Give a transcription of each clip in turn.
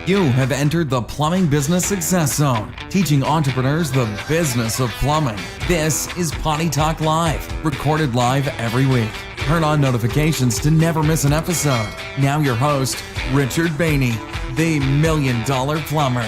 You have entered the Plumbing Business Success Zone, teaching entrepreneurs the business of plumbing. This is Potty Talk Live, recorded live every week. Turn on notifications to never miss an episode. Now your host, Richard Bainey, the $1 Million Plumber.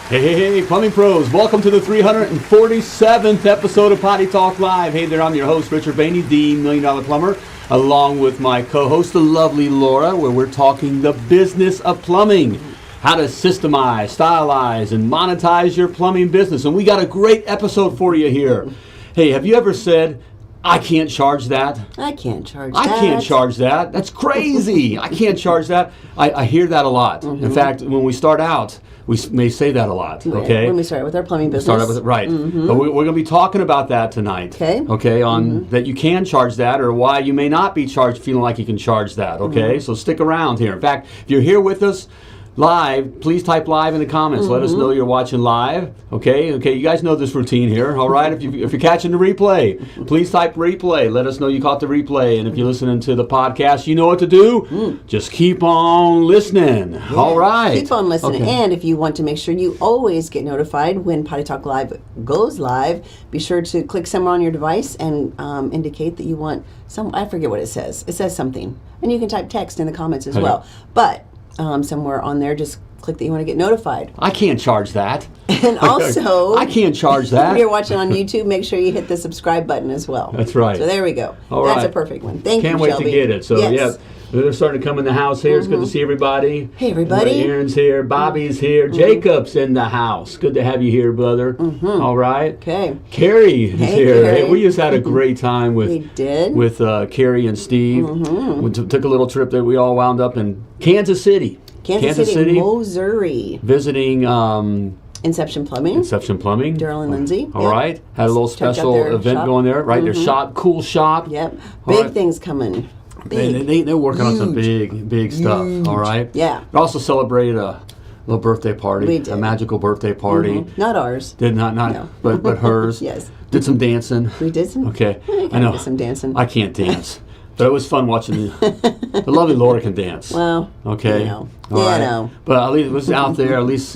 Hey, plumbing pros. Welcome to the 347th episode of Potty Talk Live. Hey there, I'm your host, Richard Bainey, the $1 Million Plumber, along with my co-host, the lovely Laura, where we're talking the business of plumbing, how to systemize, stylize, and monetize your plumbing business. And we got a great episode for you here. Hey, have you ever said, I can't charge that? I can't charge that. I can't charge that. That's crazy. I can't charge that. I hear that a lot. In fact, when we start out, we may say that a lot, okay? When we start with our plumbing business. Start out with it, right. But we're going to be talking about that tonight. Okay, on that you can charge that, or why you may not be charged feeling like you can charge that, okay? So stick around here. In fact, if you're here with us live, please type live in the comments. Let us know you're watching live. Okay, you guys know this routine here, all right? If you're catching the replay, please type replay. Let us know you caught the replay. And if you're listening to the podcast, you know what to do. Just keep on listening. Yeah. All right. Keep on listening. Okay. And if you want to make sure you always get notified when Potty Talk Live goes live, be sure to click somewhere on your device and indicate that you want some, I forget what it says. It says something. And you can type text in the comments as well. But somewhere on there, just click that you want to get notified. I can't charge that. And also, I can't charge that. If you're watching on YouTube, make sure you hit the subscribe button as well. That's right. So there we go. All That's right. a perfect one. Thank Can't you, wait Shelby. to get it. So yes. They're starting to come in the house here. It's good to see everybody. Hey, everybody. Aaron's here. Bobby's here. Jacob's in the house. Good to have you here, brother. All right. Okay. Carrie is here. Carrie. Hey, we just had a great time with We did. with Carrie and Steve. We took a little trip that we all wound up in Kansas City. Kansas City, Missouri. Visiting Inception Plumbing. Daryl and Lindsay. All right. Had a little special event shop. going there. Right. Their shop. Cool shop. Yep. All Big right. things coming. Big. They're working on some big stuff. All right. Yeah. We also celebrated a little birthday party. We did. A magical birthday party. Not ours. Did not No. but hers. Yes. Did some dancing. We did some. Okay. I know. Did some dancing. I can't dance. But it was fun watching the lovely Laura can dance. Well. Okay. You know. All right. know. But at least it was out there. At least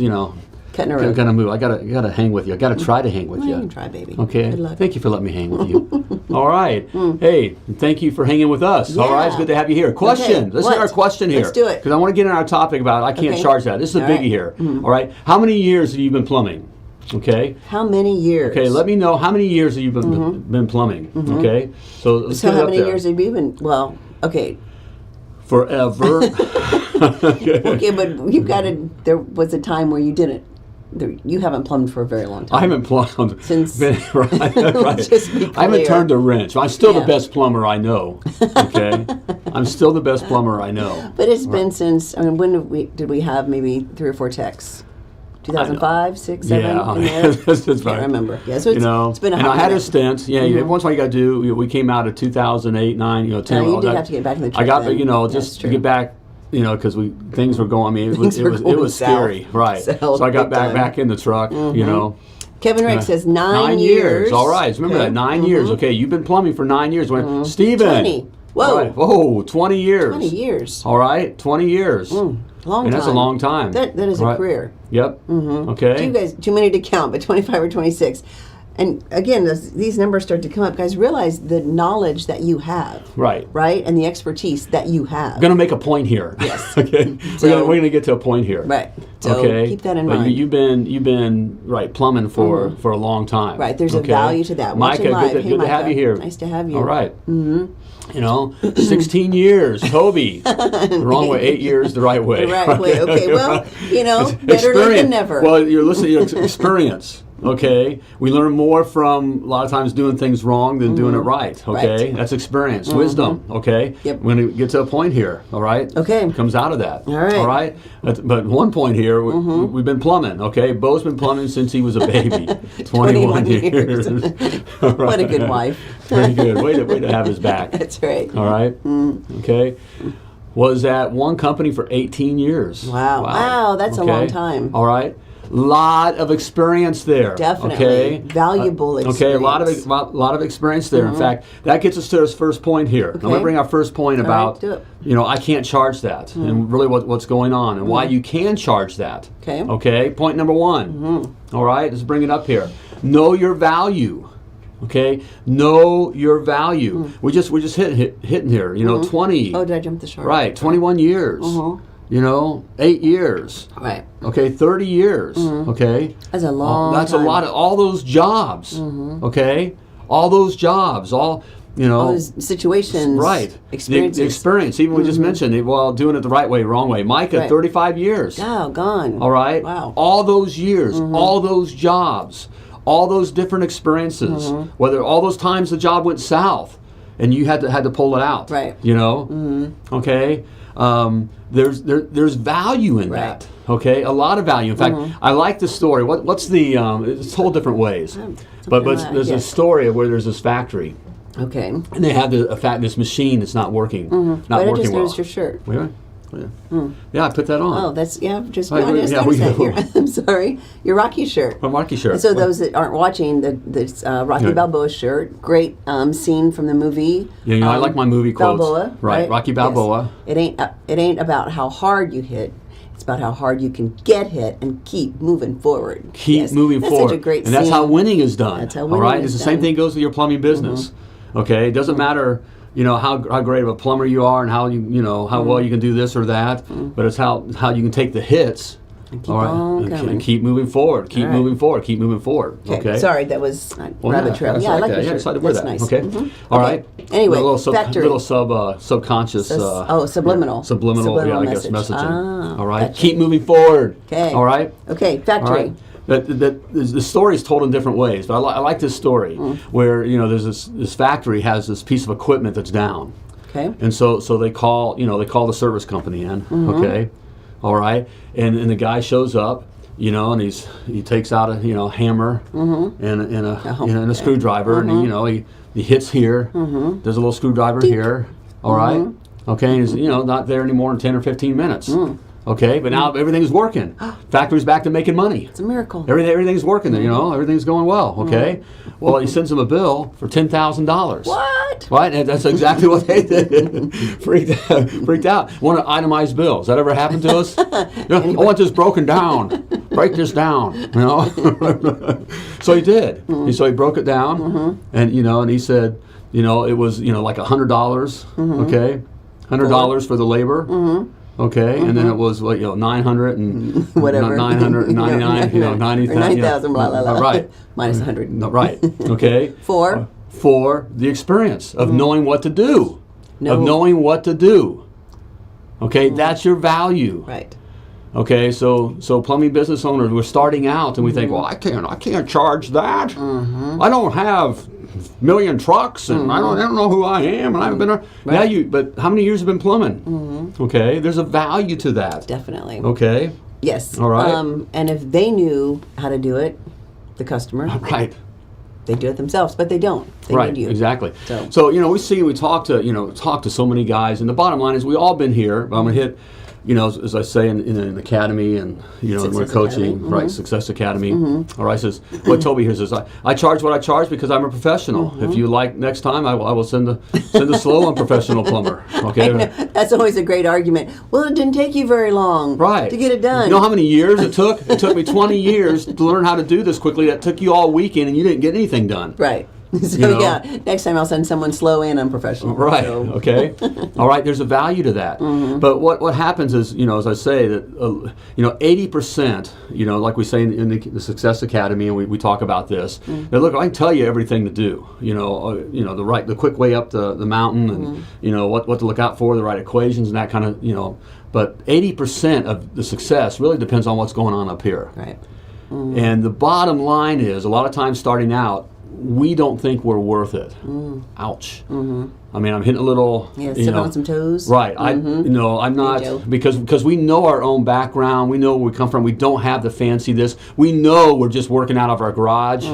Cutting a rope. Gotta move. I gotta hang with you. I gotta try to hang with Well, you. you can try, baby. Okay. Good luck. Thank you for letting me hang with you. All right. Hey, thank you for hanging with us. All right. It's good to have you here. Question. Let's hit our question here. Let's do it. Because I want to get in our topic about I can't charge that. This is a All biggie right. here. All right. How many years have you been plumbing? Okay. How many years? Okay. Let me know how many years have you been plumbing. Okay. So let's So get it how up many there. years have you been? Well, okay. Forever. Okay, but you've got to. There was a time where you didn't. You haven't plumbed for a very long time. I haven't plumbed Since- right. Just be I haven't clear. turned a wrench. I'm still the Yeah. best plumber I know. Okay, I'm still the best plumber I know. But it's been since. I mean, when did we have maybe 3 or 4 techs? 2005, 6, 7. Yeah, in there? that's right. I remember. Yeah, so it's been a and hot I had a minute. stint. Yeah, every once in a while you got to do. We came out of 2008, 9, 10. No, you all did that. have to get back in the I truck got, then. just That's to true. get back. Because things were going. I mean, it was Things were going scary, south. right? South So I got big back time. back in the truck. Kevin Rick says 9 years. All right, remember Okay. that 9 years. Okay, you've been plumbing for 9 years. Steven. 20. Whoa. All right. Whoa, 20 years. 20 years. All right, 20 years. Long And that's a time. long time. That is Right. a career. Yep. Okay. Too many to count, but 25 or 26. And again, these numbers start to come up. Guys, realize the knowledge that you have. Right. Right? And the expertise that you have. I'm going to make a point here. Yes. Okay. So- we're going to get to a point here. Right. So okay. keep that in But mind. you've been right plumbing for a long time. Right. There's a Okay? value to that. Micah, Watching live. good Hey, to have Micah. you here. Nice to have you. All right. 16 years. Toby. The wrong way. 8 years the right way. The right way. Okay. Well, better late Experience. than never. Well, you're listening to experience. Okay, we learn more from a lot of times doing things wrong than doing it right. Okay, Right. that's experience, wisdom. Okay, Yep. When it gets to a point here, all right. Okay. it comes out of that. All right. all right. But one point here, we've been plumbing. Okay, Bo's been plumbing since he was a baby. 21 years. All right. What a good wife. Very good. Way to have his back. That's right. All right. Okay. Was at one company for 18 years. Wow. Wow, that's a long time. All right. Lot of experience there. Definitely. Okay. Valuable experience. Okay, a lot of experience there. In fact, that gets us to this first point here. I'm going to bring our first point about, do it. I can't charge that, and really what's going on, and why you can charge that. Okay. Okay, point number one. All right, let's bring it up here. Know your value. Okay, know your value. We're just hitting here. 20. Oh, did I jump the shark? Right, 21 years. 8 years. Right. Okay, 30 years. Okay. That's a long That's time. a lot of all those jobs. Okay, all those jobs, all those situations. Right. Experiences. The experience. Even we just mentioned it. Well, doing it the right way, wrong way. Micah, Right. 35 years. Oh, gone. All right. Wow. All those years, all those jobs, all those different experiences. Whether all those times the job went south, and you had to pull it out. Right. Okay. There's value in that. Okay, a lot of value. In fact, I like the story. What's the? It's told different ways, but there's a story of where there's this factory. Okay. And they have this machine that's not working, not Wait, working I just well. noticed your shirt. Wait. Yeah, I put that on. Oh, that's just. Right, I just yeah, noticed we that. do. I'm sorry. Your Rocky shirt. My Rocky shirt. And so those that aren't watching, this Rocky Balboa shirt, great scene from the movie. Yeah, I like my movie quotes. Balboa, right? Rocky Balboa. Yes. It ain't about how hard you hit. It's about how hard you can get hit and keep moving forward. Keep moving that's forward. Such a great and that's scene. how winning is done. That's how all winning right, is it's the same done. thing goes with your plumbing business. Okay, it doesn't matter. How great of a plumber you are and how how well you can do this or that, but it's how you can take the hits. And keep on coming. And keep moving forward. Keep moving forward. Keep moving forward. Okay. Sorry, that was rabbit trail. Yeah, I like that. your Yeah, shirt. excited to wear That's that. nice. Okay. All right. Anyway, factory. Little subconscious. Subliminal. Subliminal. Yeah, I guess message. messaging. All right. Gotcha. Keep moving forward. Okay. All right. Okay. Factory. All right. The story is told in different ways, but I like this story where there's this factory has this piece of equipment that's down. Okay. And so they call the service company in. Okay. All right. And the guy shows up. And he takes out a hammer and a screwdriver, and he hits here. There's a little screwdriver here. All right. Okay. And he's not there anymore in 10 or 15 minutes. Okay, but now everything's working. Factory's back to making money. It's a miracle. Everything's working. Everything's going well. Okay, well he sends them a bill for $10,000. What? Right, and that's exactly what they did. Freaked out. Want an itemized bill? Has that ever happened to us? I want this broken down. Break this down. So he did. So he broke it down, and and he said, it was like $100. Okay, $100 for the labor. Okay, and then it was what 900 and whatever 999, 9,000, blah blah blah. Right, minus 100. No, right. Okay. For the experience of knowing what to do, of knowing what to do. Okay, that's your value. Right. Okay, so plumbing business owners, we're starting out and we think, well, I can't charge that. I don't have million trucks and I don't know who I am and I haven't been right. Yeah, but how many years have been plumbing? Okay, there's a value to that. Definitely. Okay. Yes. All right. And if they knew how to do it, the customer, right, they do it themselves, but they don't. They right, need you. Exactly. So we talk to so many guys, and the bottom line is we all been here. But I'm gonna hit. As I say in an academy, and we're coaching, right? Success Academy. All right, says what Toby here says. I charge what I charge because I'm a professional. If you like, next time I will send a slow unprofessional plumber. Okay, that's always a great argument. Well, it didn't take you very long, right, to get it done. You know how many years it took? It took me 20 years to learn how to do this quickly. That took you all weekend, and you didn't get anything done. Right. So yeah, next time I'll send someone slow and unprofessional. Right. So. Okay. All right. There's a value to that. But what happens is, as I say, that 80%, like we say in the Success Academy, and we talk about this. That look, I can tell you everything to do. The quick way up the mountain, and what to look out for, the right equations, and that kind of But 80% of the success really depends on what's going on up here. Right. And the bottom line is, a lot of times starting out, we don't think we're worth it. Ouch. I mean, I'm hitting a little. Yeah, sit on some toes. Right. I'm not, because we know our own background. We know where we come from. We don't have the fancy this. We know we're just working out of our garage.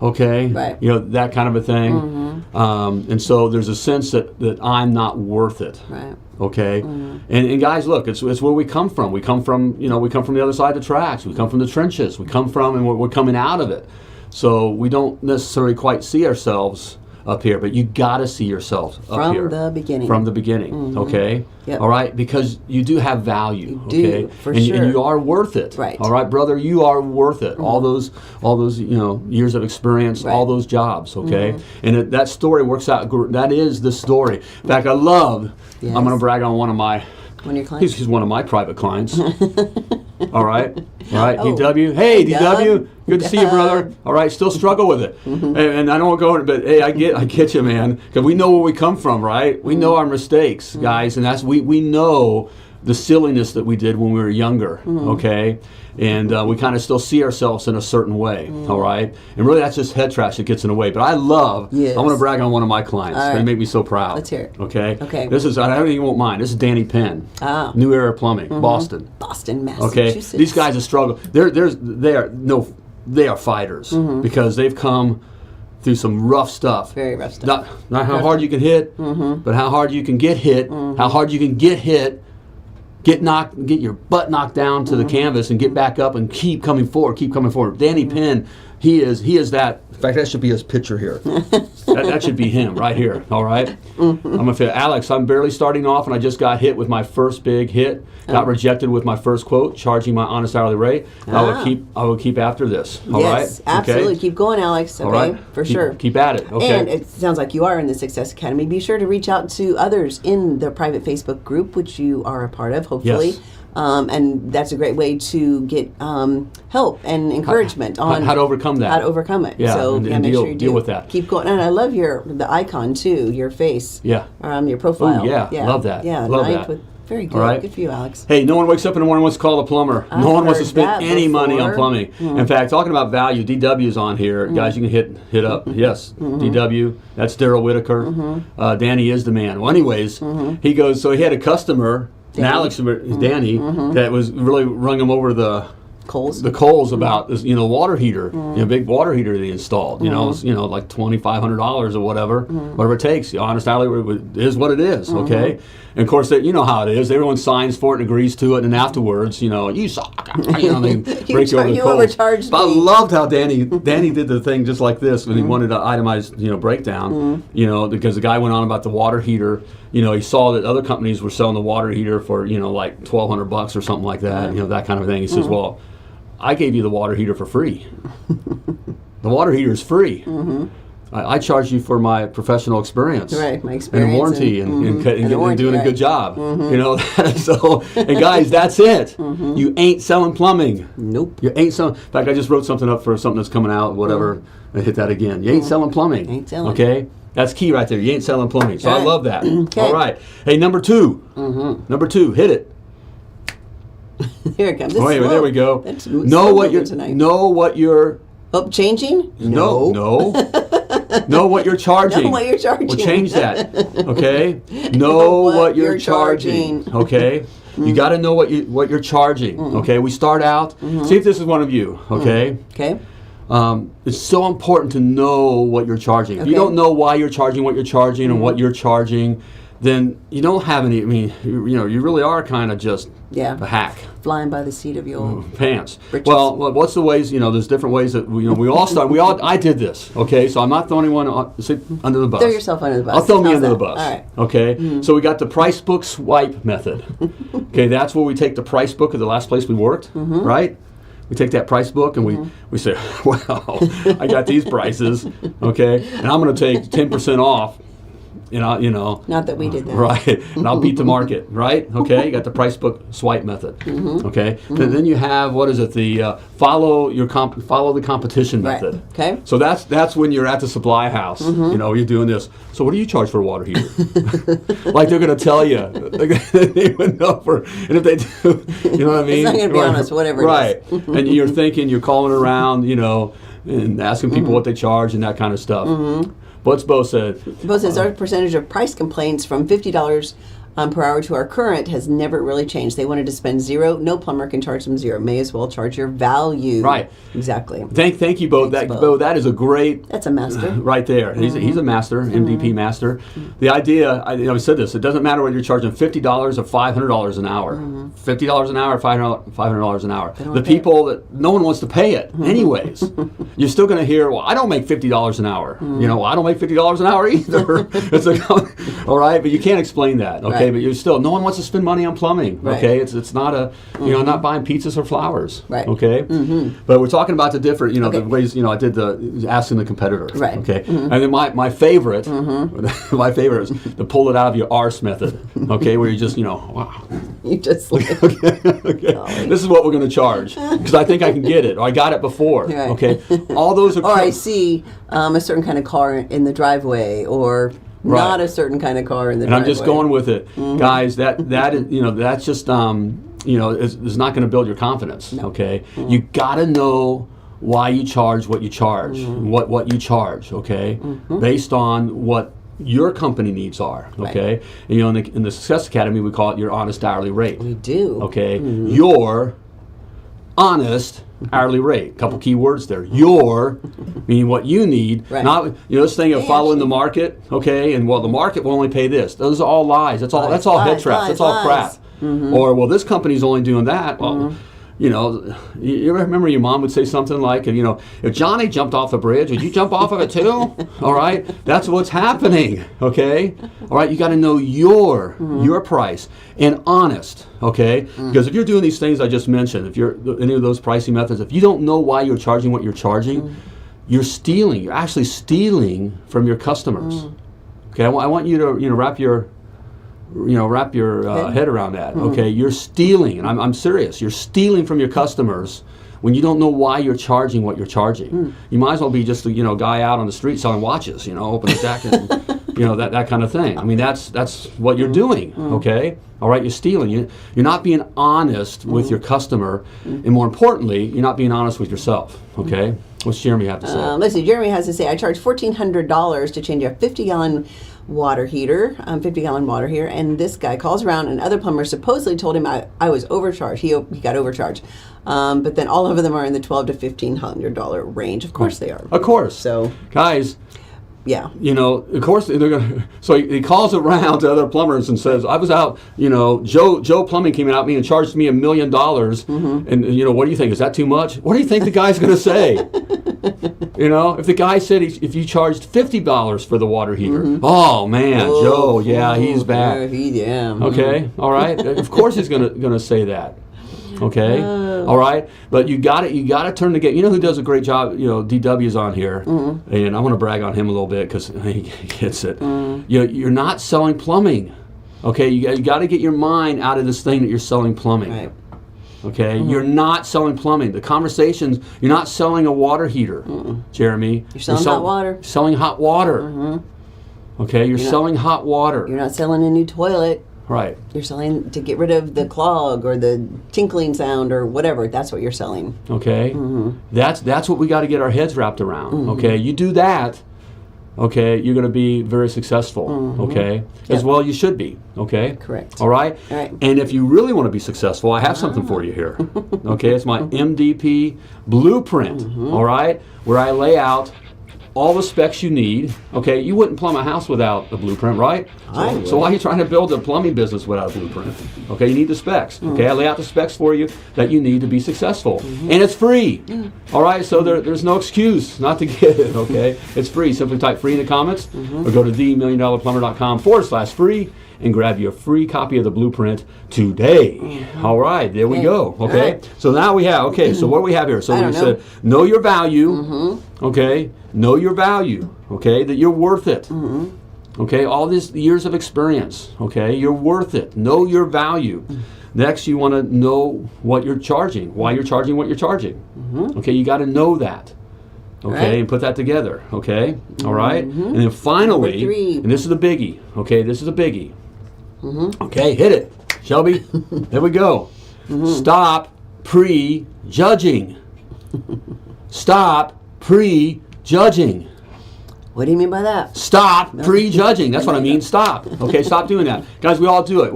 Okay. Right. That kind of a thing. And so there's a sense that I'm not worth it. Right. Okay. And guys, look, it's where we come from. We come from the other side of the tracks. We come from the trenches. We come from, and we're coming out of it. So we don't necessarily quite see ourselves up here, but you got to see yourself up here. From the beginning. From the beginning, okay? Yep. All right? Because you do have value, you do, okay? for and sure. And you are worth it. Right. All right, brother, you are worth it. All those years of experience, all those jobs, okay? And that story works out. That is the story. In fact, I love, I'm going to brag on one of your clients? He's one of my private clients. All right. DW. Hey, DW. Good to see you, brother. All right. Still struggle with it. And I don't want to go into, but hey, I get you, man. Because we know where we come from, right? We know our mistakes, guys. And we know the silliness that we did when we were younger, okay? And we kind of still see ourselves in a certain way, all right? And really, that's just head trash that gets in the way. But I want to brag on one of my clients. All right. They make me so proud. Let's hear it. Okay? This is, I don't even won't mind. This is Danny Penn. New Era Plumbing, Boston. Boston, Massachusetts. Okay? These guys have struggled. They are fighters because they've come through some rough stuff. Very rough stuff. Not how hard you can hit, but how hard you can get hit, how hard you can get hit, get your butt knocked down to the canvas and get back up and keep coming forward. Danny Penn, he is that. In fact, that should be his picture here. that should be him right here. All right. I'm gonna say, Alex, I'm barely starting off, and I just got hit with my first big hit. Got rejected with my first quote, charging my honest hourly rate. I will keep after this. All right. Yes, absolutely. Okay. Keep going, Alex. Okay, all right. For sure. Keep at it. Okay. And it sounds like you are in the Success Academy. Be sure to reach out to others in the private Facebook group, which you are a part of, hopefully. Yes. And that's a great way to get help and encouragement on how to overcome that. How to overcome it. Yeah, so and make sure you deal with that. Keep going. And I love the icon too, your face. Yeah. Your profile. Ooh, yeah. Love that. Yeah. Love that. Very good. All right. Good for you, Alex. Hey, no one wakes up in the morning and wants to call a plumber. No one wants to spend any money on plumbing. In fact, talking about value, DW's on here. Guys, you can hit up. Yes, DW. That's Daryl Whitaker. Danny is the man. Well, anyways, he goes, so he had a customer, Alex, Danny, that was really rung him over the coals about this, water heater, big water heater they installed. It was, like $2,500 or whatever it takes. Honest hourly is what it is. Okay, and of course, you know how it is. Everyone signs for it and agrees to it, and afterwards, you suck. They break you over the coals. But I loved how Danny did the thing just like this when he wanted an itemized, breakdown. Because the guy went on about the water heater. He saw that other companies were selling the water heater for like $1,200 or something like that. That kind of thing. He says, well, I gave you the water heater for free. The water heater is free. I charge you for my professional experience, right? My experience and warranty, and doing a good job. So, and guys, that's it. You ain't selling plumbing. Nope. You ain't selling. In fact, I just wrote something up for something that's coming out. Whatever. I hit that again. You ain't selling plumbing. Ain't selling. Okay. That's key right there. You ain't selling plumbing. So I love that. Okay. All right. Hey, number two. Number two. Hit it. Here it comes. Wait, there we go. Know what you're changing? No. Know what you're charging. Know what you're charging. We'll change that. Okay? Know what you're charging. Okay? You got to know what you're charging. Okay? We start out. See if this is one of you. Okay? Okay. It's so important to know what you're charging. If you don't know why you're charging what you're charging and what you're charging, then you don't have any. I mean, you really are kind of just a hack. Flying by the seat of your pants. Britches. Well, what's the ways? There's different ways that we all start. I did this. Okay, so I'm not throwing anyone under the bus. Throw yourself under the bus. I'll throw me under the bus. All right. Okay. So we got the price book swipe method. Okay, that's where we take the price book of the last place we worked. Right. We take that price book and we say, well, I got these prices, okay, and I'm going to take 10% off. Not that we did that. Right. And I'll beat the market, right? Okay. You got the price book swipe method. Okay. Then you have, what is it? The follow the competition method. Right. Okay. So that's when you're at the supply house. You're doing this. So what do you charge for a water heater? Like they're going to tell you. They would know and if they do, you know what I mean? It's not going to be honest, whatever right. it is. And you're thinking, you're calling around, and asking people what they charge and that kind of stuff. What's Bo said? Bo says our percentage of price complaints from $50 per hour to our current has never really changed. They wanted to spend $0. No plumber can charge them $0. May as well charge your value. Right. Exactly. Thank you, Bo. Bo, that is a great... That's a master. Right there. He's a master, MDP master. The idea, I said this, it doesn't matter whether you're charging $50 or $500 an hour. $50 an hour, $500 an hour. The people that no one wants to pay it anyways. You're still going to hear, well, I don't make $50 an hour. Well, I don't make $50 an hour either. It's like, all right, but you can't explain that, okay? But you're still, no one wants to spend money on plumbing, okay? It's not a, not buying pizzas or flowers, okay? But we're talking about the different, the ways, I did the asking the competitor, okay? And then my favorite, my favorite is the pull it out of your arse method, okay? Where you just, wow. You just like, okay. This is what we're going to charge because I think I can get it, or I got it before, okay? All those are. Or I see a certain kind of car in the driveway, or not a certain kind of car in the driveway. And I'm just going with it, guys. That is, that's just is not going to build your confidence, okay? You got to know why you charge what you charge, what you charge, okay? Based on what your company needs are, okay? And, in the Success Academy, we call it your honest hourly rate. We do. Okay? Your honest hourly rate. A couple key words there. Your, meaning what you need. Not, this thing of following the market, okay? And, the market will only pay this. Those are all lies. That's all head traps. That's all crap. Or, this company's only doing that. Well, you ever remember your mom would say something like, if Johnny jumped off the bridge, would you jump off of it too? All right? That's what's happening, okay? All right? You got to know your price and honest, okay? Because if you're doing these things I just mentioned, if you're any of those pricing methods, if you don't know why you're charging what you're charging, you're stealing. You're actually stealing from your customers. Okay? I want you to wrap your head around that. Okay, you're stealing, and I'm serious. You're stealing from your customers when you don't know why you're charging what you're charging. You might as well be just a guy out on the street selling watches. Open the jacket, and, that kind of thing. I mean, that's what you're doing. Okay, all right. You're stealing. You're not being honest with your customer, and more importantly, you're not being honest with yourself. Okay. What's Jeremy have to say? Let's see. Jeremy has to say, I charge $1,400 to change a 50-gallon water heater, 50-gallon water heater, and this guy calls around, and other plumbers supposedly told him I was overcharged. He got overcharged, but then all of them are in the $1,200 to $1,500 range. Of course they are. Of course. So, guys. Yeah. Of course they're gonna. So he calls around to other plumbers and says, "I was out. Joe Plumbing came out me and charged me $1 million. And what do you think? Is that too much? What do you think the guy's gonna say? If the guy said if you charged $50 for the water heater, oh man, Joe, he's bad. Okay, all right. Of course he's gonna say that. Okay, all right, but you got to turn the game. Who does a great job? DW's on here, and I want to brag on him a little bit because he gets it. You're not selling plumbing. Okay, you got to get your mind out of this thing that you're selling plumbing. Right. Okay, you're not selling plumbing. The conversations, you're not selling a water heater, Jeremy. You're selling hot water. Selling hot water. Okay, you're selling hot water. You're not selling a new toilet. Right. You're selling to get rid of the clog or the tinkling sound or whatever. That's what you're selling. Okay. That's what we got to get our heads wrapped around. Okay. You do that. Okay. You're going to be very successful. Okay. As well you should be. Okay. Correct. All right. All right. And if you really want to be successful, I have something for you here. Okay. It's my MDP blueprint. All right. Where I lay out all the specs you need. Okay, you wouldn't plumb a house without a blueprint, right? So why are you trying to build a plumbing business without a blueprint? Okay, you need the specs. Okay, I lay out the specs for you that you need to be successful. And it's free. All right, so there's no excuse not to get it, okay? It's free. Simply type free in the comments or go to themilliondollarplumber.com/free and grab your free copy of the blueprint today. All right, there we go. Okay, so now we have, so what do we have here? So we said, know your value, okay? Know your value, okay? That you're worth it. Okay, all these years of experience, okay? You're worth it. Know your value. Next, you want to know what you're charging, why you're charging what you're charging. Okay, you got to know that. Okay, and put that together, okay? All right? And then finally, and this is the biggie, okay? This is a biggie. Okay, hit it, Shelby. There we go. Stop prejudging. Stop prejudging. What do you mean by that? Stop prejudging. That's what I mean. Stop. Okay, stop doing that. Guys, we all do it.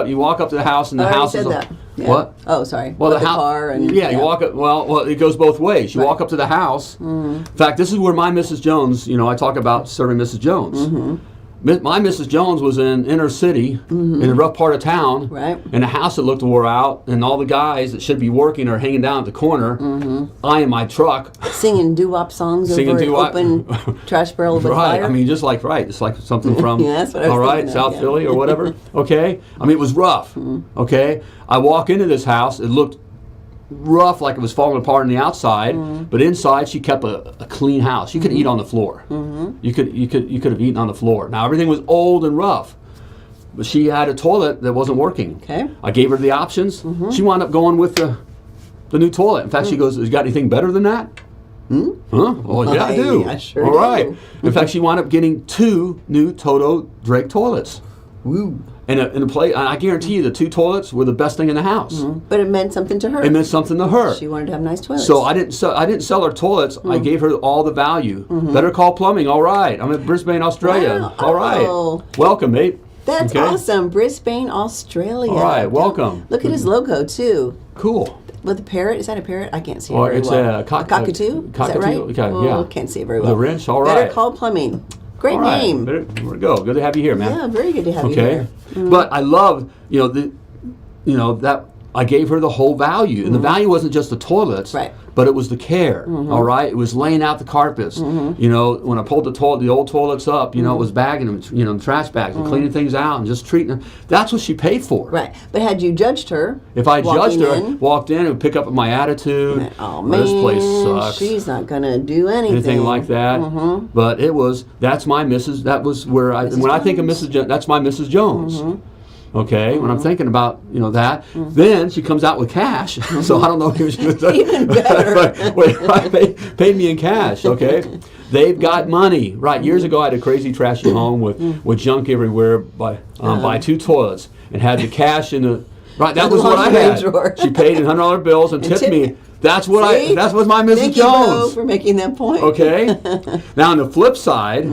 You walk up to the house, and the house is... that. Yeah. What? Oh, sorry. Well, the car and... Yeah, you walk up... Well, it goes both ways. You walk up to the house. In fact, this is where my Mrs. Jones, I talk about serving Mrs. Jones. My Mrs. Jones was in inner city, in a rough part of town, in a house that looked wore out, and all the guys that should be working are hanging down at the corner. I in my truck. Singing doo-wop songs over an open trash barrel with fire. I mean, just like something from, yeah, that's what I was thinking South of, Philly or whatever, okay? I mean, it was rough, okay? I walk into this house, it looked rough, like it was falling apart on the outside, but inside she kept a clean house. You could eat on the floor. You could have eaten on the floor. Now everything was old and rough, but she had a toilet that wasn't working. Okay. I gave her the options. She wound up going with the new toilet. In fact, she goes, "You got anything better than that?" Huh? Well, yeah, I do. I sure All right. do. In fact, she wound up getting 2 new Toto Drake toilets. Woo. And I guarantee you the 2 toilets were the best thing in the house. But it meant something to her. It meant something to her. She wanted to have nice toilets. So I didn't sell her toilets. I gave her all the value. Better Call Plumbing. All right. I'm at Brisbane, Australia. Wow. All right. Oh. Welcome, mate. That's awesome. Brisbane, Australia. All right. Welcome. Look at his logo, too. Cool. With a parrot? Is that a parrot? I can't see it Or very it's well. a cockatoo? Is that right? Okay, Oh, can't see it very well. The wrench. All right. Better Call Plumbing. Great All right. name. There we go. Good to have you here, man. Yeah, very good to have you Okay. here. But I love, that I gave her the whole value. And the value wasn't just the toilets, but it was the care. All right? It was laying out the carpets. When I pulled the old toilets up, it was bagging them, in trash bags and cleaning things out and just treating them. That's what she paid for. Right. But had you judged her, if I judged her, walked in and pick up my attitude, oh man, this place sucks. She's not going to do anything like that. But that's my Mrs. That was where when I think of Mrs. Jones, that's my Mrs. Jones. Okay, when I'm thinking about that, then she comes out with cash. So I don't know if she was even better. paid me in cash. Okay, they've got money. Right, years ago I had a crazy trashy home with junk everywhere. Buy 2 toilets and had the cash in the that was what I had. Drawer. She paid in $100 bills and tipped me. That's what my Mrs. Thank Jones. you, Bo, for making that point. Okay. Now on the flip side.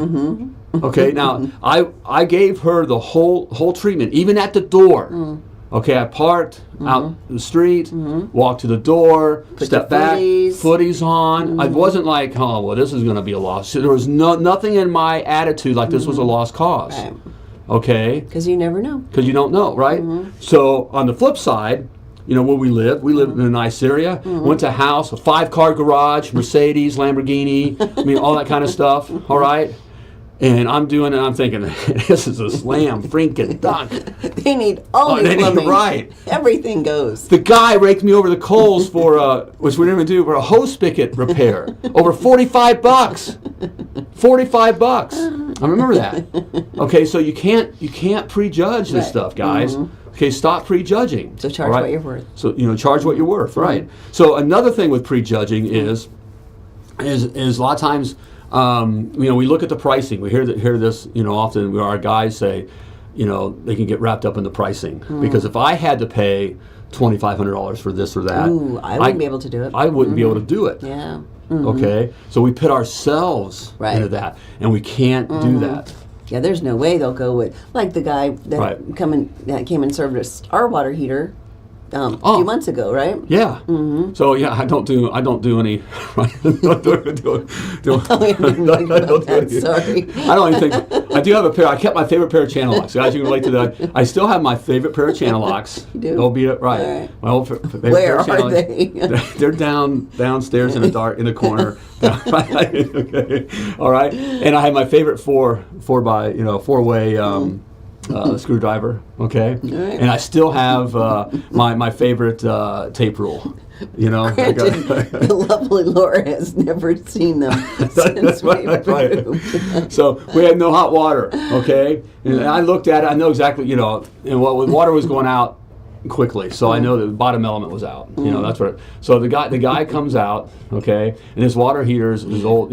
Okay, now I gave her the whole treatment, even at the door. Okay, I parked out the street, walked to the door, stepped back, footies on. I wasn't like, oh, well, this is going to be a loss. There was nothing in my attitude like this was a lost cause. Right. Okay? Because you never know. Because you don't know, right? So on the flip side, where we lived in a nice area. Went to a house, a 5-car garage, Mercedes, Lamborghini, all that kind of stuff. All right? And I'm thinking, this is a slam freaking dunk. They need all new plumbing. Right. Everything goes. The guy raked me over the coals for, which we didn't even do, for a hose spigot repair. Over $45. $45. I remember that. Okay, so you can't prejudge this stuff, guys. Okay, stop prejudging. So charge what you're worth. So charge what you're worth, right? So another thing with prejudging is a lot of times. We look at the pricing. We hear this, often where our guys say, they can get wrapped up in the pricing. Because if I had to pay $2,500 for this or that, I wouldn't be able to do it. I wouldn't be able to do it. Yeah. Okay? So we put ourselves into that, and we can't do that. Yeah, there's no way they'll go with, like the guy that came and served us our water heater a few months ago, right? Yeah. So I don't do any. Don't do Sorry. I don't even think I do have a pair. I kept my favorite pair of channel locks. Guys, you can relate to that. I still have my favorite pair of channel locks. You do? They'll be right. All right. My old favorite Where pair of are they? They're downstairs in the corner. Okay. All right. And I have my favorite four-way. Screwdriver, okay, right. And I still have my favorite tape rule. The lovely Laura has never seen them since we moved. So we had no hot water, okay. And I looked at it. I know exactly, and water was going out quickly, so I know that the bottom element was out. That's what. So the guy comes out, okay, and his water heater is old,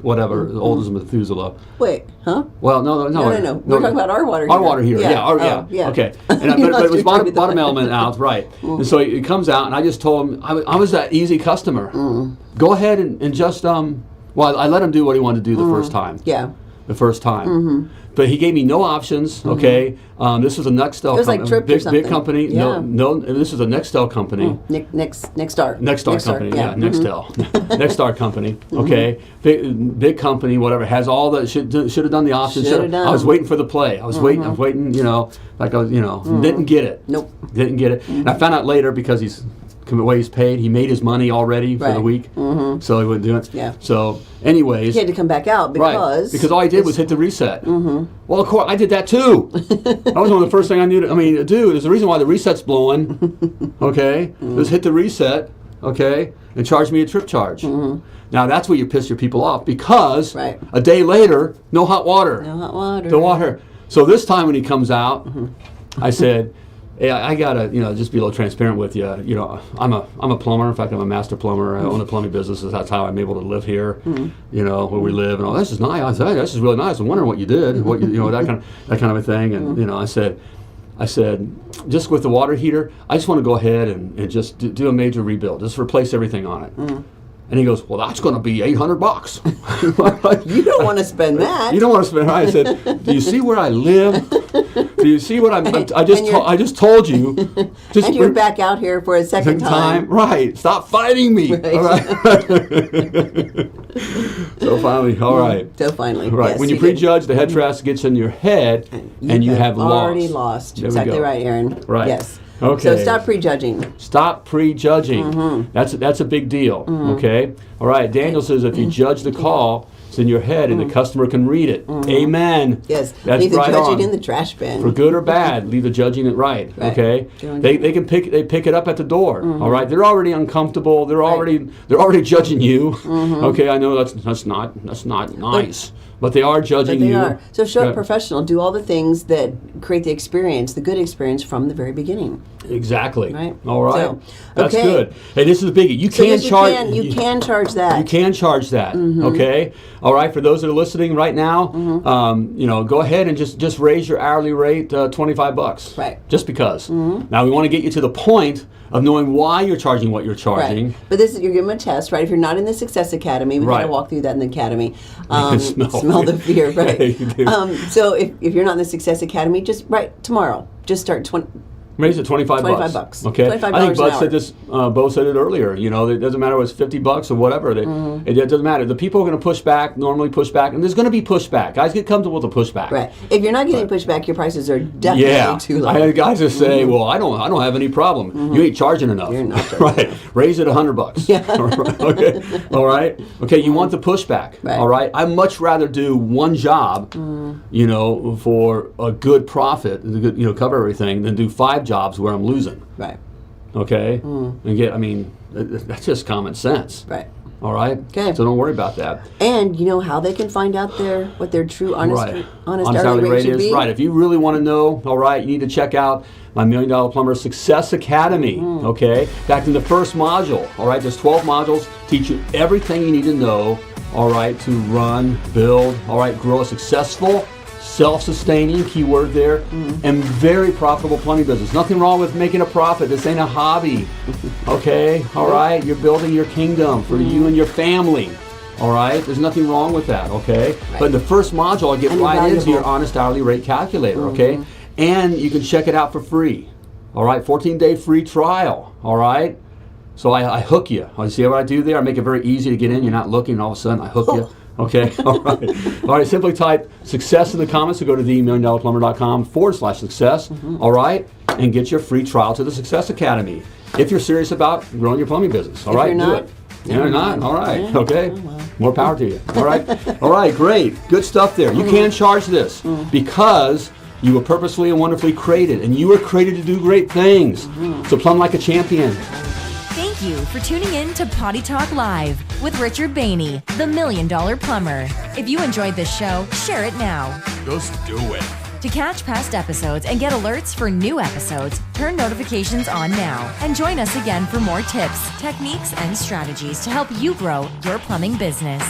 whatever, old as Methuselah. Wait, huh? Well, no. We're talking about our water heater. Our water heater, yeah. Okay. And but it was bottom element out, right. And so it comes out, and I just told him, I was that easy customer. Go ahead and just, I let him do what he wanted to do the first time. Yeah. The first time. But he gave me no options, okay? This was a Nextel company. It was like Trip or something. Big company. Yeah. No, this is a Nextel company. Nexstar Company, yeah. Nextel. Nexstar company, okay? Big company, whatever, has all the, should have done the options. I was waiting for the play. I was waiting, like I was, didn't get it. Nope. Didn't get it. And I found out later because the way he's paid, he made his money already for the week, so he wouldn't do it. Yeah. So, anyways, he had to come back out because all I did was hit the reset. Well, of course, I did that too. That was one of the first things I knew. I mean, dude, there's a reason why the reset's blowing. Okay, just hit the reset. Okay, and charge me a trip charge. Now that's where you piss your people off because a day later, no hot water. No hot water. The water. So this time when he comes out, I said, hey, I gotta, just be a little transparent with you. I'm a plumber. In fact, I'm a master plumber. I own a plumbing business. That's how I'm able to live here. Where we live and all. This is nice. I said, hey, this is really nice. I'm wondering what you did. That kind of a thing. And I said, just with the water heater, I just want to go ahead and just do a major rebuild. Just replace everything on it. And he goes, well, that's going to be $800. You don't want to spend that. You don't want to spend. I said, do you see where I live? Do you see what I just told you? And you're back out here for a second time. Right. Stop fighting me. Right. All right. So finally, all right. Right. Yes, when you prejudge, the head trash gets in your head, and you have already lost. Exactly right, Aaron. Right. Yes. Okay. So stop prejudging. Stop prejudging. That's a big deal. Okay. All right. Daniel says if you judge the call, it's in your head, and the customer can read it. Amen. Yes. That's leave the right judging on. in the trash bin. For good or bad, leave the judging it right. Okay. They can pick it up at the door. All right. They're already uncomfortable. They're already judging you. Okay. I know that's not nice. But they are judging you. Are. So show up professional. Do all the things that create the experience, the good experience from the very beginning. Exactly. Right. All right. So, that's good. Hey, this is a biggie. You can charge. You can charge that. You can charge that. Okay. All right. For those that are listening right now, go ahead and just raise your hourly rate $25. Right. Just because. Now we want to get you to the point of knowing why you're charging what you're charging. Right. But you're giving them a test, right? If you're not in the Success Academy, we got to walk through that in the academy. You can smell the fear, right? Yeah, you do. So if you're not in the Success Academy, just tomorrow. Just start Raise it $25. $25. Okay. $25 I think Bud an said this. Bo said it earlier. It doesn't matter whether it's $50 or whatever. It doesn't matter. The people are going to push back. Normally push back, and there's going to be pushback. Guys get comfortable with the pushback. Right. If you're not getting pushback, your prices are definitely too low. I had guys that say, "Well, I don't have any problem. You ain't charging enough." You're not charging right. Raise it $100. Yeah. Okay. All right. Okay. You want the pushback. Right. All right. I'd much rather do one job, for a good profit, cover everything, than do 5 jobs where I'm losing. Right. Okay. And that's just common sense. Right. All right. Okay. So don't worry about that. And you know how they can find out what their true honest hourly rate should be? Right. If you really want to know, all right, you need to check out my $1 Million Plumber Success Academy. Okay. Back in the first module. All right. There's 12 modules. Teach you everything you need to know. All right. To run, build. All right. Grow a successful, self-sustaining, keyword there, and very profitable plumbing business. Nothing wrong with making a profit. This ain't a hobby. Okay? All right? You're building your kingdom for you and your family. All right? There's nothing wrong with that. Okay? Right. But in the first module, I get right into your honest hourly rate calculator. Okay? And you can check it out for free. All right? 14-day free trial. All right? So I hook you. You see what I do there? I make it very easy to get in. You're not looking, and all of a sudden I hook you. Okay, all right. All right, simply type success in the comments or go to themilliondollarplumber.com/success, all right, and get your free trial to the Success Academy. If you're serious about growing your plumbing business, all right, do it. You're not? All right, okay. More power to you. All right, all right, great. Good stuff there. You can charge this because you were purposely and wonderfully created, and you were created to do great things. So plumb like a champion. Thank you for tuning in to Potty Talk Live with Richard Bainey, the $1 Million Plumber. If you enjoyed this show, share it now. Just do it. To catch past episodes and get alerts for new episodes, turn notifications on now and join us again for more tips, techniques, and strategies to help you grow your plumbing business.